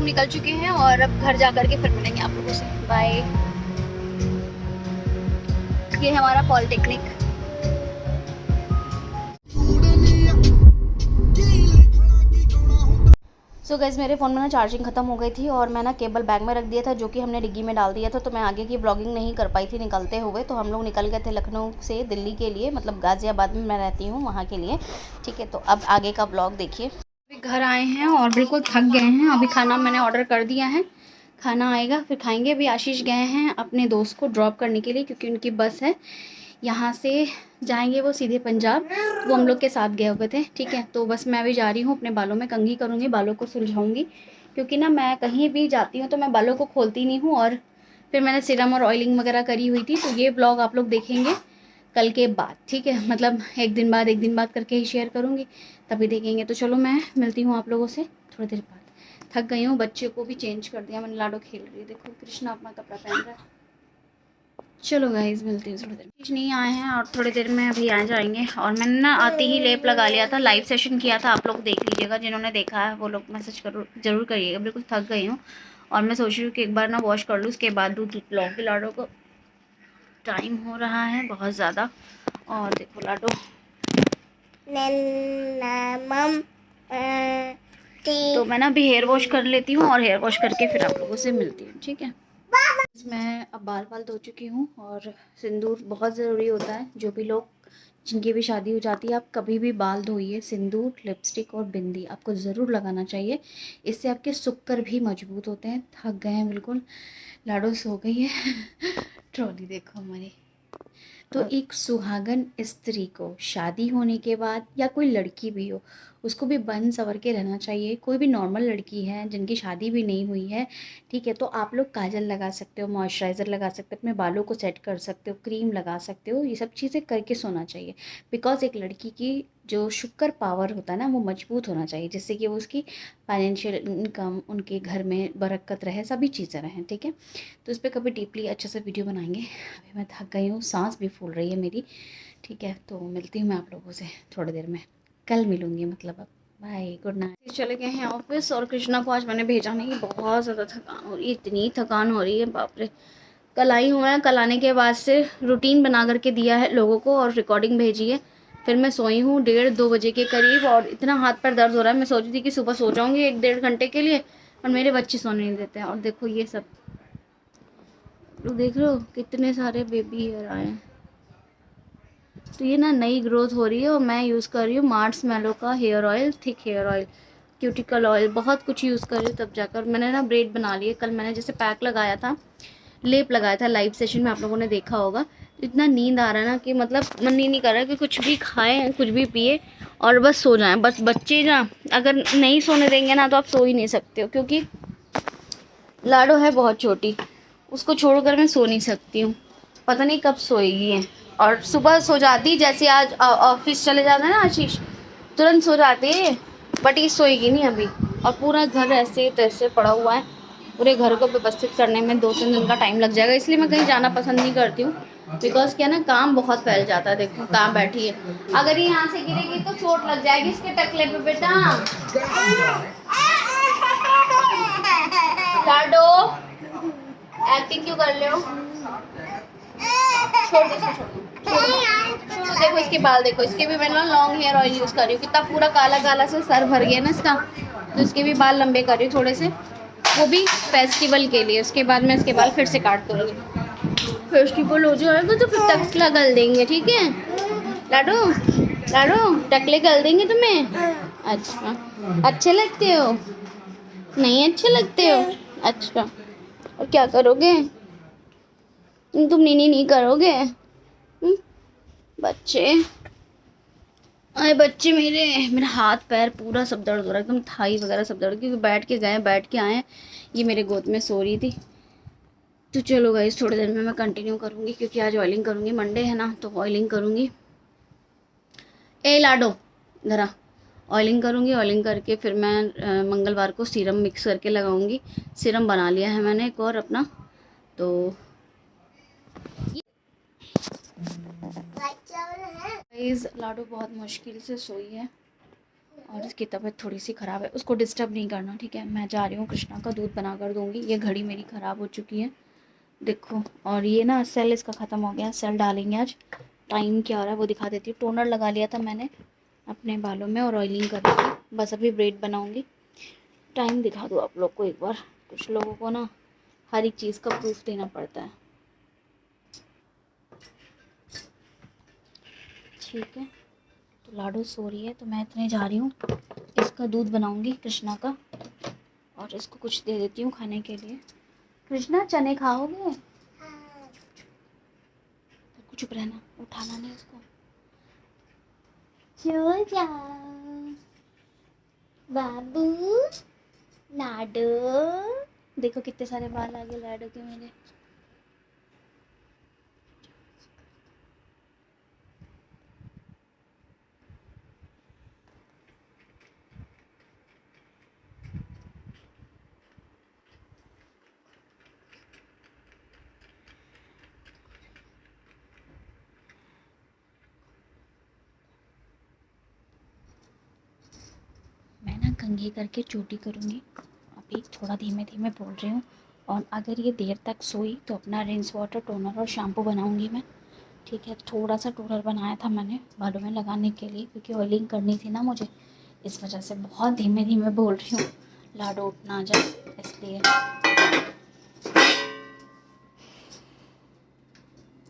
निकल चुके हैं और अब घर जा करके फिर मिलेंगे आप लोगों से। बाय। ये है हमारा पॉलिटेक्निक। सो गाइस मेरे फ़ोन में ना चार्जिंग ख़त्म हो गई थी और मैं ना केबल बैग में रख दिया था, जो कि हमने डिग्गी में डाल दिया था, तो मैं आगे की ब्लॉगिंग नहीं कर पाई थी निकलते हुए। तो हम लोग निकल गए थे लखनऊ से दिल्ली के लिए, मतलब गाज़ियाबाद में मैं रहती हूँ वहाँ के लिए। ठीक है, तो अब आगे का ब्लॉग देखिए। अभी घर आए हैं और बिल्कुल थक गए हैं। अभी खाना मैंने ऑर्डर कर दिया है, खाना आएगा फिर खाएंगे। अभी आशीष गए हैं अपने दोस्त को ड्रॉप करने के लिए, क्योंकि उनकी बस है, यहाँ से जाएंगे वो सीधे पंजाब। वो हम लोग के साथ गए हुए थे। ठीक है, तो बस मैं भी जा रही हूँ, अपने बालों में कंघी करूँगी, बालों को सुलझाऊँगी, क्योंकि ना मैं कहीं भी जाती हूँ तो मैं बालों को खोलती नहीं हूँ। और फिर मैंने सीरम और ऑयलिंग वगैरह करी हुई थी, तो ये ब्लॉग आप लोग देखेंगे कल के बाद। ठीक है, मतलब एक दिन बाद करके ही शेयर करूँगी, तभी देखेंगे। तो चलो मैं मिलती हूँ आप लोगों से थोड़ी देर बाद। थक गई हूँ, बच्चे को भी चेंज कर दिया मैंने, लाडो खेल रही है, देखो कृष्णा अपना कपड़ा पहन रहा है। चलो गाइस मिलते हैं थोड़ी देर। कुछ नहीं आए हैं और थोड़ी देर में अभी आ जाएंगे। और मैंने ना आते ही लेप लगा लिया था, लाइव सेशन किया था, आप लोग देख लीजिएगा, जिन्होंने देखा है वो लोग मैसेज जरूर करिएगा। बिल्कुल थक गई हूँ और मैं सोच रही हूँ कि एक बार ना वॉश कर लूँ, उसके बाद दूध पिलाऊंगी लाडो को। टाइम हो रहा है बहुत ज़्यादा। और देखो लाडो तो मैं ना अभी हेयर वॉश कर लेती हूँ और हेयर वॉश करके फिर आप लोगों से मिलती हूँ। ठीक है, मैं अब बाल धो चुकी हूँ और सिंदूर बहुत ज़रूरी होता है। जो भी लोग जिनकी भी शादी हो जाती है, आप कभी भी बाल धोइए, सिंदूर, लिपस्टिक और बिंदी आपको ज़रूर लगाना चाहिए। इससे आपके शुक्र भी मजबूत होते हैं। थक गए हैं बिल्कुल, लाडो सो गई है ट्रॉली देखो हमारी। तो एक सुहागन स्त्री को शादी होने के बाद, या कोई लड़की भी हो, उसको भी बन संवर के रहना चाहिए। कोई भी नॉर्मल लड़की है जिनकी शादी भी नहीं हुई है, ठीक है, तो आप लोग काजल लगा सकते हो, मॉइस्चराइज़र लगा सकते हो, अपने बालों को सेट कर सकते हो, क्रीम लगा सकते हो, ये सब चीज़ें करके सोना चाहिए। बिकॉज एक लड़की की जो शुक्र पावर होता है ना, वो मजबूत होना चाहिए, जिससे कि वो उसकी फाइनेंशियल इनकम, उनके घर में बरकत रहे, सभी चीज़ें रहें। ठीक है, तो इस पर कभी डीपली अच्छे से वीडियो बनाएंगे। अभी मैं थक गई हूँ, सांस भी फूल रही है मेरी। ठीक है, तो मिलती हूँ मैं आप लोगों से थोड़ी देर में, कल मिलूँगी मतलब। अब बाय, गुड नाइट। चले गए हैं ऑफिस और कृष्णा को आज मैंने भेजा नहीं, बहुत ज़्यादा थकान हो रही है, इतनी थकान हो रही है बाप रे। कल आई हूँ मैं, कल आने के बाद से रूटीन बना करके दिया है लोगों को और रिकॉर्डिंग भेजी है। फिर मैं सोई हूँ 1:30-2 बजे के करीब और इतना हाथ पैर दर्द हो रहा है। मैं सोची थी कि सुबह सो जाऊँगी 1-1.5 घंटे के लिए, और मेरे बच्चे सोने नहीं देते हैं। और देखो ये सब देख रहे हो, कितने सारे बेबी हेयर आए हैं। तो ये ना नई ग्रोथ हो रही है और मैं यूज़ कर रही हूँ मार्स मेलो का hair oil, thick hair oil, cuticle oil, बहुत कुछ यूज़ कर रही हूँ। तब जाकर मैंने ना ब्रेड बना लिए। कल मैंने जैसे पैक लगाया था, लेप लगाया था, लाइव सेशन में आप लोगों ने देखा होगा। तो इतना नींद आ रहा है ना कि मतलब मन ही नहीं कर रहा कि कुछ भी खाएं, कुछ भी पिए और बस सो जाएं। बस बच्चे ना अगर नहीं सोने देंगे ना तो आप सो ही नहीं सकते हो, क्योंकि लाडो है बहुत छोटी, उसको छोड़कर मैं सो नहीं सकती हूँ। पता नहीं कब सोएगी है। और सुबह सो जाती, जैसे आज ऑफिस चले जाता है ना आशीष, तुरंत सो जाती है, बट ये सोएगी नहीं अभी। और पूरा घर ऐसे तैसे पड़ा हुआ है, पूरे घर को व्यवस्थित करने में 2-3 दिन का टाइम लग जाएगा। इसलिए मैं कहीं जाना पसंद नहीं करती हूँ, बिकॉज क्या ना काम बहुत फैल जाता है। देखो कहाँ बैठी है, अगर ये यहाँ से गिरेगी तो चोट लग जाएगी इसके टकले पे बेटा। लाडो एक्टिंग क्यों कर रहे हो? छोड़ दो, छोड़ो। देखो इसके बाल देखो, इसके भी मैंने लॉन्ग हेयर ऑयल यूज़ कर रही हूँ। कितना पूरा काला काला से सर भर गया ना इसका, तो इसके भी बाल लंबे कर रही हूँ थोड़े से, वो भी फेस्टिवल के लिए। उसके बाद मैं इसके बाल फिर से काट दूँगी। फेस्टिवल हो जाएगा तो फिर टकला गल देंगे। ठीक है लाडो, लाडो टकले गल देंगे तुम्हें। अच्छा, अच्छे लगते हो? नहीं अच्छे लगते हो? अच्छा, और क्या करोगे तुम? नीनी नहीं करोगे? बच्चे, अरे बच्चे मेरे, मेरा हाथ पैर पूरा सब दर्द हो रहा है, एकदम थाई वगैरह सब दर्द, क्योंकि बैठ के गए, बैठ के आए। ये मेरे गोद में सो रही थी। तो चलो गाइस थोड़ी देर में मैं कंटिन्यू करूँगी, क्योंकि आज ऑयलिंग करूँगी, मंडे है ना, तो ऑयलिंग करूँगी। ए लाडो धरा, ऑयलिंग करूँगी। ऑयलिंग करके फिर मैं मंगलवार को सीरम मिक्स करके लगाऊँगी। सीरम बना लिया है मैंने एक और अपना। तो गाइस लाडो बहुत मुश्किल से सोई है, और इसकी तबीयत थोड़ी सी ख़राब है, उसको डिस्टर्ब नहीं करना, ठीक है। मैं जा रही हूँ, कृष्णा का दूध बना कर दूँगी। ये घड़ी मेरी ख़राब हो चुकी है, देखो। और ये ना सेल इसका ख़त्म हो गया, सेल डालेंगे आज। टाइम क्या हो रहा है वो दिखा देती हूँ। टोनर लगा लिया था मैंने अपने बालों में और ऑयलिंग कर दी थी, बस अभी ब्रेड बनाऊँगी। टाइम दिखा दूँ आप लोग को एक बार। कुछ लोगों को ना हर एक चीज़ का प्रूफ देना पड़ता है, ठीक है। तो लाडो सो रही है तो मैं इतने जा रही हूँ, इसका दूध बनाऊँगी कृष्णा का, और इसको कुछ दे देती हूँ खाने के लिए। कृष्णा चने खाओगे? चुप रहना, उठाना नहीं उसको। सो जा बाबू। लाडो, देखो कितने सारे बाल आ गए लाडो के मेरे। मैं ना कंघी करके चोटी करूँगी, अभी थोड़ा धीमे धीमे बोल रही हूँ। और अगर ये देर तक सोई तो अपना रिंस वाटर, टोनर और शैम्पू बनाऊँगी मैं, ठीक है। थोड़ा सा टोनर बनाया था मैंने बालों में लगाने के लिए, क्योंकि ऑयलिंग करनी थी ना मुझे, इस वजह से बहुत धीमे धीमे बोल रही हूँ, लाडो उठ ना जाए इसलिए,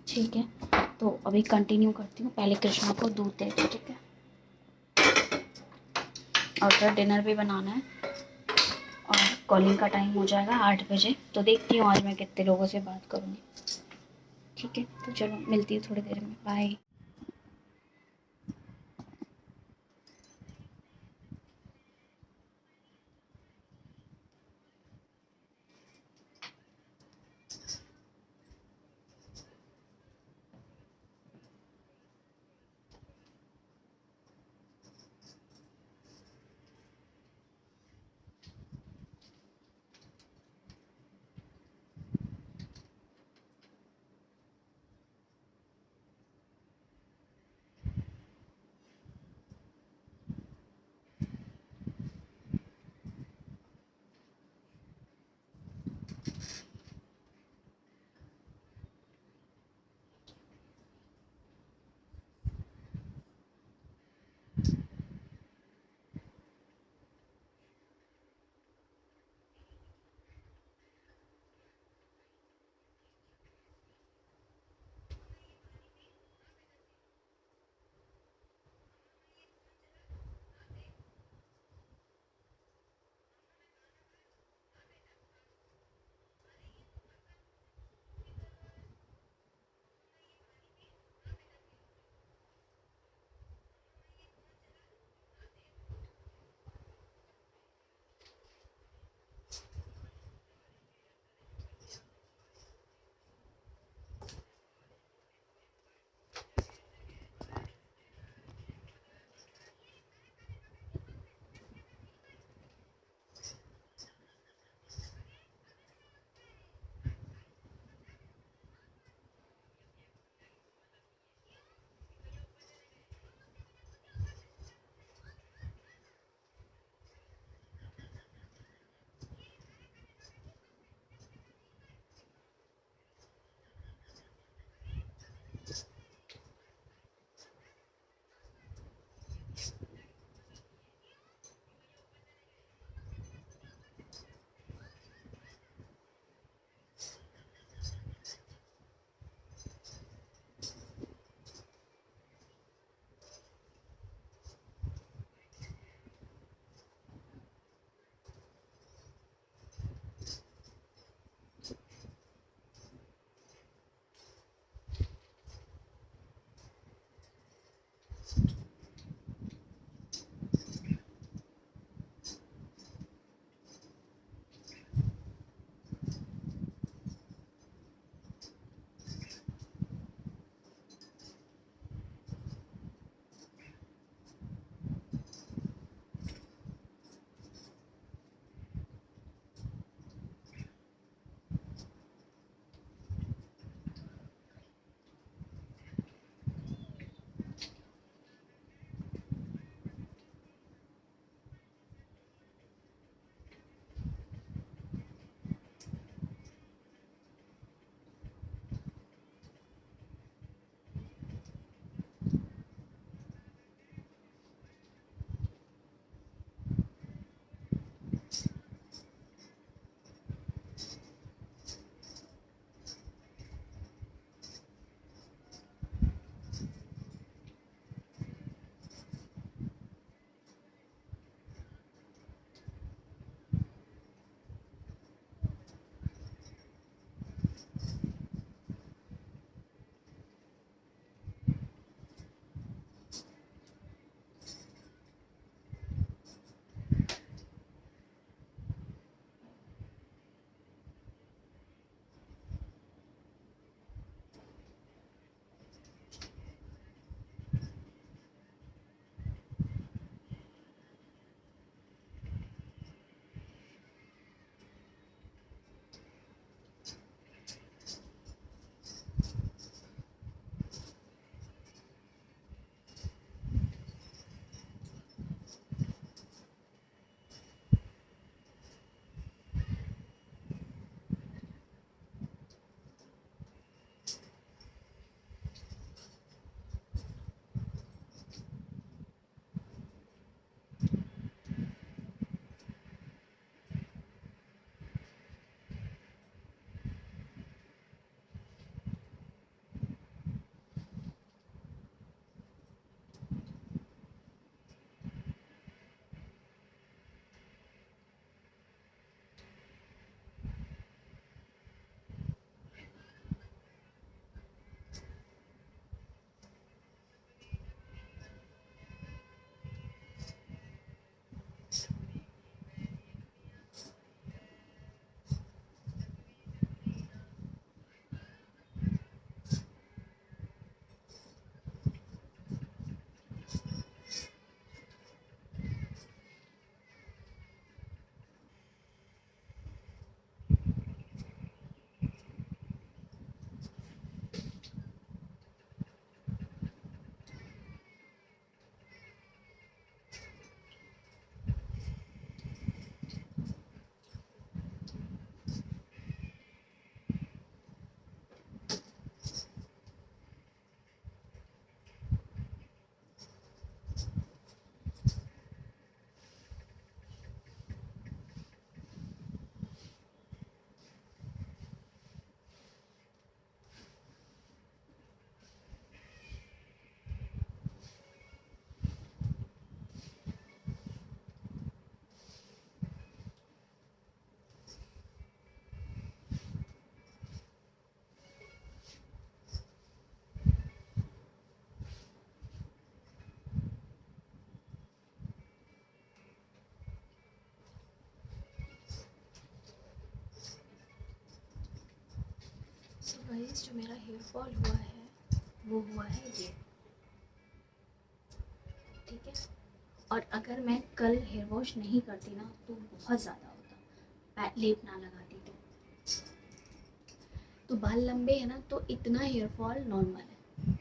ठीक है। तो अभी कंटिन्यू करती हूँ, पहले कृष्णा को दूध देती हूँ, ठीक है। और फिर डिनर भी बनाना है, और कॉलिंग का टाइम हो जाएगा 8 बजे। तो देखती हूँ आज मैं कितने लोगों से बात करूँगी, ठीक है। तो चलो मिलती हूँ थोड़ी देर में, बाय। गाइस जो मेरा हेयर फॉल हुआ है वो हुआ है ये, ठीक है। और अगर मैं कल हेयर वॉश नहीं करती ना तो बहुत ज़्यादा होता, लेप ना लगाती तो बाल लंबे है ना तो इतना हेयर फॉल नॉर्मल है,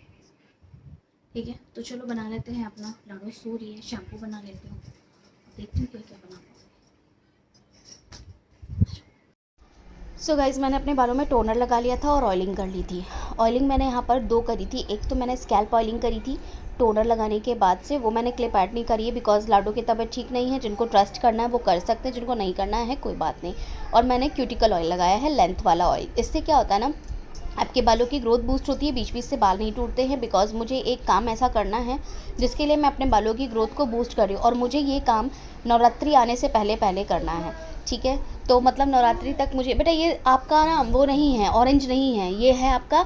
ठीक है। तो चलो बना लेते हैं अपना, लाडो सो रही है, शैम्पू बना लेती हूँ, देखती हूँ क्या क्या बना पाऊँ। सो गाइज़ मैंने अपने बालों में टोनर लगा लिया था और ऑयलिंग कर ली थी। ऑयलिंग मैंने यहाँ पर 2 करी थी, एक तो मैंने स्कैल्प ऑयलिंग करी थी टोनर लगाने के बाद से, वो मैंने क्लिप ऐड नहीं करी है बिकॉज लाडो की तबीयत ठीक नहीं है। जिनको ट्रस्ट करना है वो कर सकते हैं, जिनको नहीं करना है कोई बात नहीं। और मैंने क्यूटिकल ऑयल लगाया है, लेंथ वाला ऑयल। इससे क्या होता है ना, आपके बालों की ग्रोथ बूस्ट होती है, बीच बीच से बाल नहीं टूटते हैं। बिकॉज मुझे एक काम ऐसा करना है जिसके लिए मैं अपने बालों की ग्रोथ को बूस्ट कर रही हूँ, और मुझे ये काम नवरात्रि आने से पहले पहले करना है, ठीक है। तो मतलब नवरात्रि तक मुझे, बेटा ये आपका ना वो नहीं है, ऑरेंज नहीं है, ये है आपका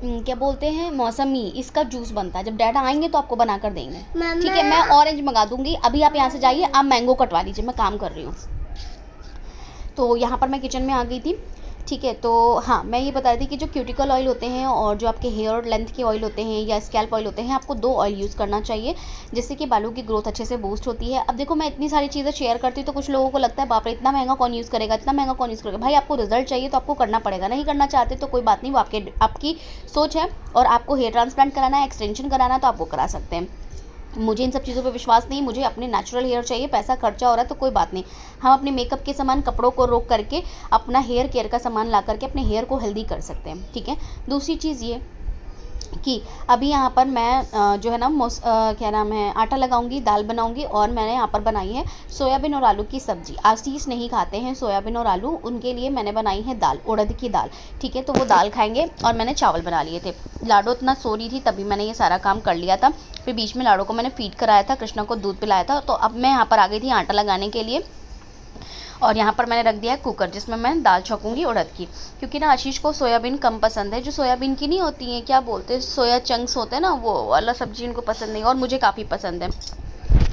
क्या बोलते हैं, मौसमी। इसका जूस बनता है, जब डैडा आएंगे तो आपको बना कर देंगे, ठीक है। मैं ऑरेंज मंगा दूंगी, अभी आप यहाँ से जाइए, आप मैंगो कटवा लीजिए, मैं काम कर रही हूँ। तो यहाँ पर मैं किचन में आ गई थी, ठीक है। तो हाँ, मैं ये बता रही थी कि जो क्यूटिकल ऑयल होते हैं और जो आपके हेयर लेंथ के ऑयल होते हैं या स्कैल्प ऑयल होते हैं, आपको 2 ऑयल यूज़ करना चाहिए जिससे कि बालों की ग्रोथ अच्छे से बूस्ट होती है। अब देखो मैं इतनी सारी चीज़ें शेयर करती हूँ तो कुछ लोगों को लगता है बाप रे इतना महंगा कौन यूज़ करेगा, इतना महंगा कौन यूज़ करेगा। भाई आपको रिजल्ट चाहिए तो आपको करना पड़ेगा, नहीं करना चाहते तो कोई बात नहीं, वो आपकी सोच है। और आपको हेयर ट्रांसप्लांट कराना है, एक्सटेंशन कराना है तो आप वो करा सकते हैं। मुझे इन सब चीज़ों पे विश्वास नहीं, मुझे अपने नेचुरल हेयर चाहिए। पैसा खर्चा हो रहा है तो कोई बात नहीं, हम अपने मेकअप के सामान, कपड़ों को रोक करके अपना हेयर केयर का सामान ला करके अपने हेयर को हेल्दी कर सकते हैं, ठीक है। दूसरी चीज़ ये कि अभी यहाँ पर मैं जो है ना क्या नाम है, आटा लगाऊंगी, दाल बनाऊंगी। और मैंने यहाँ पर बनाई है सोयाबीन और आलू की सब्ज़ी। आशीष नहीं खाते हैं सोयाबीन और आलू, उनके लिए मैंने बनाई है दाल, उड़द की दाल, ठीक है। तो वो दाल खाएंगे। और मैंने चावल बना लिए थे। लाडो इतना सो रही थी तभी मैंने ये सारा काम कर लिया था। फिर बीच में लाडो को मैंने फीड कराया था, कृष्णा को दूध पिलाया था। तो अब मैं यहाँ पर आ गई थी आटा लगाने के लिए। और यहाँ पर मैंने रख दिया है कुकर जिसमें मैं दाल छौंकूंगी उड़द की, क्योंकि ना आशीष को सोयाबीन कम पसंद है। जो सोयाबीन की नहीं होती है, क्या बोलते हैं, सोया चंक्स होते हैं ना, वो वाला सब्जी इनको पसंद नहीं, और मुझे काफ़ी पसंद है।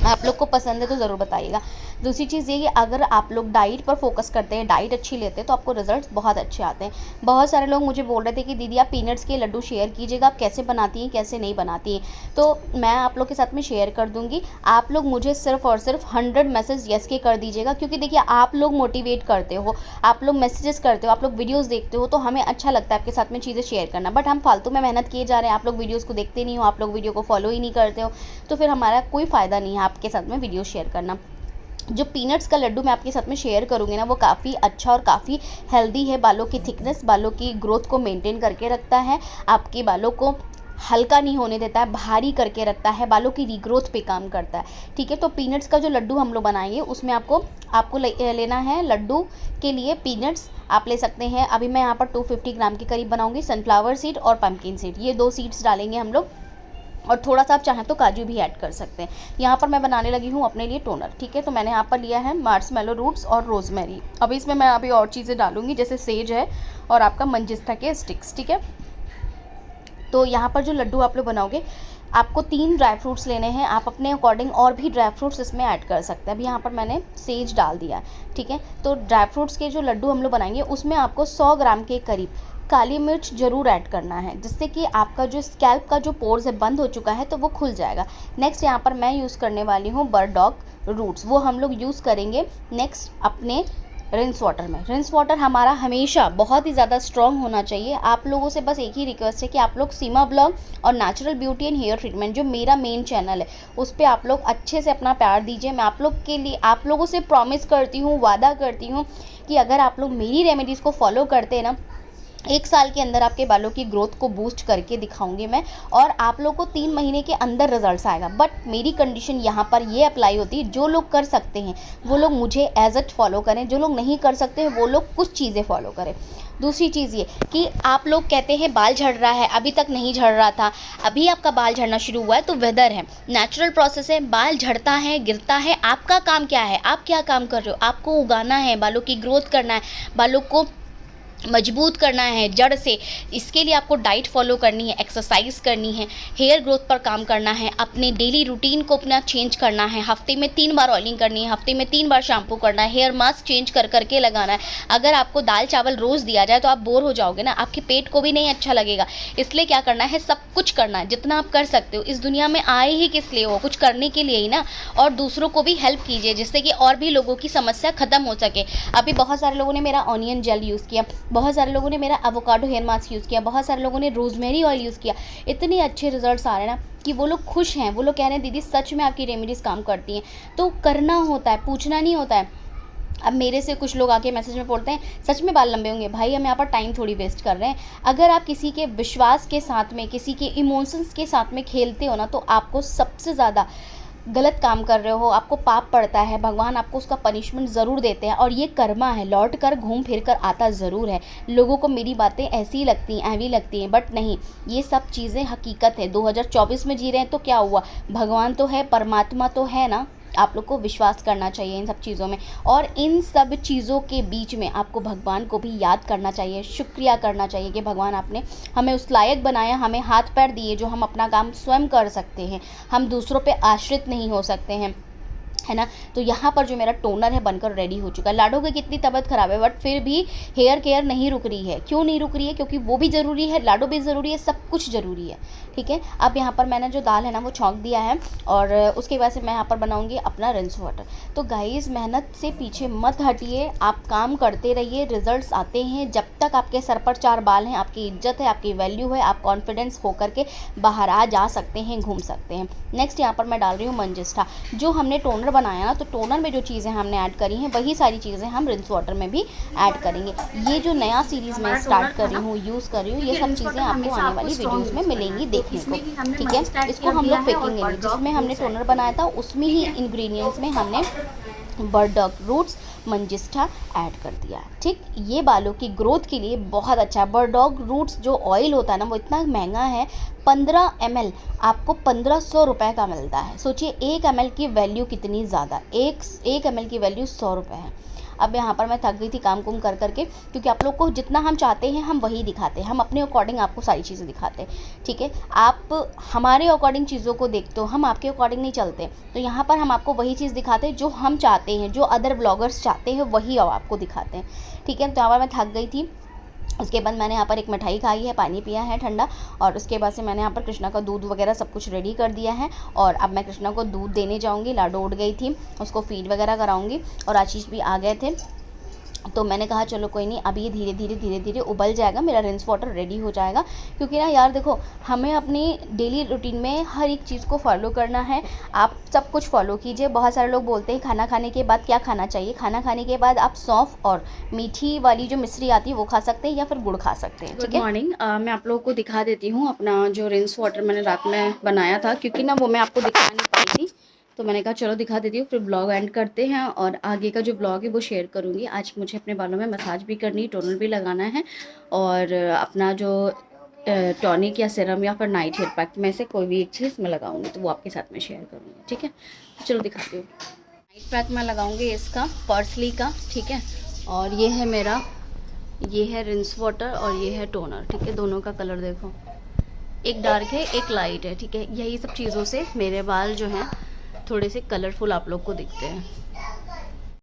आप लोग को पसंद है तो ज़रूर बताइएगा। दूसरी चीज़ ये कि अगर आप लोग डाइट पर फोकस करते हैं, डाइट अच्छी लेते हैं, तो आपको रिजल्ट्स बहुत अच्छे आते हैं। बहुत सारे लोग मुझे बोल रहे थे कि दीदी आप पीनट्स के लड्डू शेयर कीजिएगा, आप कैसे बनाती हैं कैसे नहीं बनाती हैं। तो मैं आप लोग के साथ में शेयर कर दूँगी। आप लोग मुझे सिर्फ और सिर्फ 100 मैसेज येस के कर दीजिएगा, क्योंकि देखिए आप लोग मोटिवेट करते हो, आप लोग मैसेजेस करते हो, आप लोग वीडियोज़ देखते हो, तो हमें अच्छा लगता है आपके साथ में चीज़ें शेयर करना। बट हम फालतू में मेहनत किए जा रहे हैं, आप लोग वीडियोज़ को देखते नहीं हो, आप लोग वीडियो को फॉलो ही नहीं करते हो, तो फिर हमारा कोई फ़ायदा नहीं है आपके साथ में वीडियो शेयर करना। जो पीनट्स का लड्डू मैं आपके साथ में शेयर करूंगी ना, वो काफ़ी अच्छा और काफ़ी हेल्दी है। बालों की थिकनेस, बालों की ग्रोथ को मेंटेन करके रखता है, आपके बालों को हल्का नहीं होने देता है, भारी करके रखता है, बालों की रीग्रोथ पे काम करता है, ठीक है। तो पीनट्स का जो लड्डू हम लोग बनाएंगे उसमें आपको लेना है लड्डू के लिए पीनट्स आप ले सकते हैं। अभी मैं यहाँ पर 250 ग्राम के करीब बनाऊंगी। सनफ्लावर सीड और पंपकिन सीड, ये 2 सीड्स डालेंगे हम लोग, और थोड़ा सा आप चाहें तो काजू भी ऐड कर सकते हैं। यहाँ पर मैं बनाने लगी हूँ अपने लिए टोनर, ठीक है। तो मैंने यहाँ पर लिया है मार्शमेलो रूट्स और रोज़मेरी। अभी इसमें मैं अभी और चीज़ें डालूंगी, जैसे सेज है और आपका मंजिस्टा के स्टिक्स, ठीक है। तो यहाँ पर जो लड्डू आप लोग बनाओगे, आपको 3 ड्राई फ्रूट्स लेने हैं, आप अपने अकॉर्डिंग और भी ड्राई फ्रूट्स इसमें ऐड कर सकते हैं। अभी यहाँ पर मैंने सेज डाल दिया, ठीक है। तो ड्राई फ्रूट्स के जो लड्डू हम लोग बनाएंगे उसमें आपको 100 ग्राम के करीब काली मिर्च ज़रूर ऐड करना है, जिससे कि आपका जो स्कैल्प का जो पोर्स है बंद हो चुका है तो वो खुल जाएगा। नेक्स्ट यहाँ पर मैं यूज़ करने वाली हूँ बर्डॉग रूट्स, वो हम लोग यूज़ करेंगे नेक्स्ट अपने रिंस वाटर में। रिंस वाटर हमारा हमेशा बहुत ही ज़्यादा स्ट्रॉन्ग होना चाहिए। आप लोगों से बस एक ही रिक्वेस्ट है कि आप लोग सीमा ब्लॉग और natural beauty and hair treatment, जो मेरा मेन चैनल है, उस पर आप लोग अच्छे से अपना प्यार दीजिए। मैं आप लोग के लिए, आप लोगों से प्रॉमिस करती हूँ, वादा करती हूँ कि अगर आप लोग मेरी रेमेडीज़ को फॉलो करते हैं ना, 1 साल के अंदर आपके बालों की ग्रोथ को बूस्ट करके दिखाऊंगी मैं, और आप लोग को 3 महीने के अंदर रिजल्ट्स आएगा। बट मेरी कंडीशन यहाँ पर ये अप्लाई होती है, जो लोग कर सकते हैं वो लोग मुझे एज एच फॉलो करें, जो लोग नहीं कर सकते हैं वो लोग कुछ चीज़ें फॉलो करें। दूसरी चीज़ ये कि आप लोग कहते हैं बाल झड़ रहा है, अभी तक नहीं झड़ रहा था, अभी आपका बाल झड़ना शुरू हुआ है, तो वेदर है, नेचुरल प्रोसेस है, बाल झड़ता है, गिरता है। आपका काम क्या है, आप क्या काम कर रहे हो, आपको उगाना है, बालों की ग्रोथ करना है, बालों को मजबूत करना है जड़ से, इसके लिए आपको डाइट फॉलो करनी है, एक्सरसाइज करनी है, हेयर ग्रोथ पर काम करना है, अपने डेली रूटीन को अपना चेंज करना है, हफ्ते में 3 बार ऑयलिंग करनी है, हफ्ते में 3 बार शैम्पू करना है, हेयर मास्क चेंज कर करके लगाना है। अगर आपको दाल चावल रोज़ दिया जाए तो आप बोर हो जाओगे ना, आपके पेट को भी नहीं अच्छा लगेगा। इसलिए क्या करना है, सब कुछ करना है जितना आप कर सकते हो। इस दुनिया में आए ही किस लिए हो, कुछ करने के लिए ही ना, और दूसरों को भी हेल्प कीजिए जिससे कि और भी लोगों की समस्या ख़त्म हो सके। अभी बहुत सारे लोगों ने मेरा ऑनियन जेल यूज़ किया, बहुत सारे लोगों ने मेरा एवोकाडो हेयर मास्क यूज़ किया, बहुत सारे लोगों ने रोज़मेरी ऑयल यूज़ किया। इतने अच्छे रिजल्ट्स आ रहे हैं ना कि वो लोग खुश हैं। वो लोग कह रहे हैं दीदी सच में आपकी रेमेडीज़ काम करती हैं। तो करना होता है, पूछना नहीं होता है। अब मेरे से कुछ लोग आके मैसेज में बोलते हैं सच में बाल लंबे होंगे। भाई हम यहाँ पर टाइम थोड़ी वेस्ट कर रहे हैं। अगर आप किसी के विश्वास के साथ में, किसी के इमोशंस के साथ में खेलते हो ना, तो आपको सबसे ज़्यादा गलत काम कर रहे हो, आपको पाप पड़ता है। भगवान आपको उसका पनिशमेंट ज़रूर देते हैं, और ये कर्मा है, लौट कर घूम फिर कर आता ज़रूर है। लोगों को मेरी बातें ऐसी ही लगती हैं, ऐवी लगती हैं, बट नहीं, ये सब चीज़ें हकीकत है। 2024 में जी रहे हैं तो क्या हुआ, भगवान तो है, परमात्मा तो है ना। आप लोग को विश्वास करना चाहिए इन सब चीज़ों में, और इन सब चीज़ों के बीच में आपको भगवान को भी याद करना चाहिए, शुक्रिया करना चाहिए कि भगवान आपने हमें उस लायक बनाया, हमें हाथ पैर दिए जो हम अपना काम स्वयं कर सकते हैं, हम दूसरों पे आश्रित नहीं हो सकते हैं, है ना। तो यहाँ पर जो मेरा टोनर है बनकर रेडी हो चुका है। लाडो की कितनी तबीयत ख़राब है बट फिर भी हेयर केयर नहीं रुक रही है। क्यों नहीं रुक रही है, क्योंकि वो भी ज़रूरी है, लाडो भी ज़रूरी है, सब कुछ ज़रूरी है, ठीक है। अब यहाँ पर मैंने जो दाल है ना वो छौंक दिया है, और उसके बाद से मैं यहाँ पर बनाऊँगी अपना रिंस वाटर। तो गाइज़ मेहनत से पीछे मत हटिए, आप काम करते रहिए, रिजल्ट्स आते हैं। जब तक आपके सर पर 4 बाल हैं, आपकी इज्जत है, आपकी वैल्यू है, आप कॉन्फिडेंस होकर के बाहर आ जा सकते हैं, घूम सकते हैं। नेक्स्ट यहाँ पर मैं डाल रही हूँ मंजिष्ठा। जो हमने टोनर बनाया ना, तो टोनर में जो चीज़ें हमने ऐड करी हैं वही सारी चीज़ें हम रिंस वाटर में भी ऐड करेंगे। ये जो नया सीरीज़ मैं स्टार्ट कर रही हूँ, यूज़ कर रही हूँ, ये सब चीज़ें आपको आने वाली वीडियोस में मिलेंगी देखने को, ठीक है। इसको हम लोग फेंकेंगे नहीं, जिसमें हमने टोनर बनाया था उसमें ही इंग्रेडिएंट्स में हमने बर्डॉग रूट्स, मंजिष्ठा ऐड कर दिया, ठीक। ये बालों की ग्रोथ के लिए बहुत अच्छा है। बर्डॉग रूट्स जो ऑयल होता है ना वो इतना महंगा है, 15 ml आपको 1500 रुपये का मिलता है। सोचिए 1 ml की वैल्यू कितनी ज़्यादा, एक ml की वैल्यू 100 रुपये है। अब यहाँ पर मैं थक गई थी काम कुम कर करके, क्योंकि आप लोग को जितना हम चाहते हैं हम वही दिखाते हैं, हम अपने अकॉर्डिंग आपको सारी चीज़ें दिखाते हैं, ठीक है। आप हमारे अकॉर्डिंग चीज़ों को देखते हो, हम आपके अकॉर्डिंग नहीं चलते। तो यहाँ पर हम आपको वही चीज़ दिखाते हैं जो हम चाहते हैं, जो अदर ब्लॉगर्स चाहते हैं वही आपको दिखाते हैं, ठीक है। तो यहाँ पर मैं थक गई थी। उसके बाद मैंने यहाँ पर एक मिठाई खाई है, पानी पिया है ठंडा, और उसके बाद से मैंने यहाँ पर कृष्णा का दूध वगैरह सब कुछ रेडी कर दिया है। और अब मैं कृष्णा को दूध देने जाऊँगी। लाडो उठ गई थी, उसको फीड वगैरह कराऊँगी, और आशीष भी आ गए थे। तो मैंने कहा चलो कोई नहीं, अभी ये धीरे धीरे उबल जाएगा, मेरा रिंस वाटर रेडी हो जाएगा। क्योंकि ना यार देखो, हमें अपनी डेली रूटीन में हर एक चीज़ को फॉलो करना है। आप सब कुछ फॉलो कीजिए। बहुत सारे लोग बोलते हैं खाना खाने के बाद क्या खाना चाहिए। खाना खाने के बाद आप सौंफ और मीठी वाली जो मिश्री आती है वो खा सकते हैं, या फिर गुड़ खा सकते हैं, ठीक है। Good morning. मैं आप लोगों को दिखा देती हूँ अपना जो रिंस वाटर मैंने रात में बनाया था, क्योंकि ना वो मैं आपको दिखा नहीं पाई थी, तो मैंने कहा चलो दिखा देती हूँ, फिर ब्लॉग एंड करते हैं, और आगे का जो ब्लॉग है वो शेयर करूँगी। आज मुझे अपने बालों में मसाज भी करनी, टोनर भी लगाना है, और अपना जो टॉनिक या सीरम या फिर नाइट हेयर पैक में से कोई भी एक चीज़ मैं लगाऊंगी, तो वो आपके साथ में शेयर करूँगी, ठीक है। तो चलो दिखाती हूँ। नाइट पैक मैं लगाऊंगी इसका पर्सली का, ठीक है। और ये है मेरा, ये है रिंस वाटर, और ये है टोनर, ठीक है। दोनों का कलर देखो, एक डार्क है एक लाइट है, ठीक है। यही सब चीज़ों से मेरे बाल जो हैं थोड़े से कलरफुल आप लोग को दिखते हैं।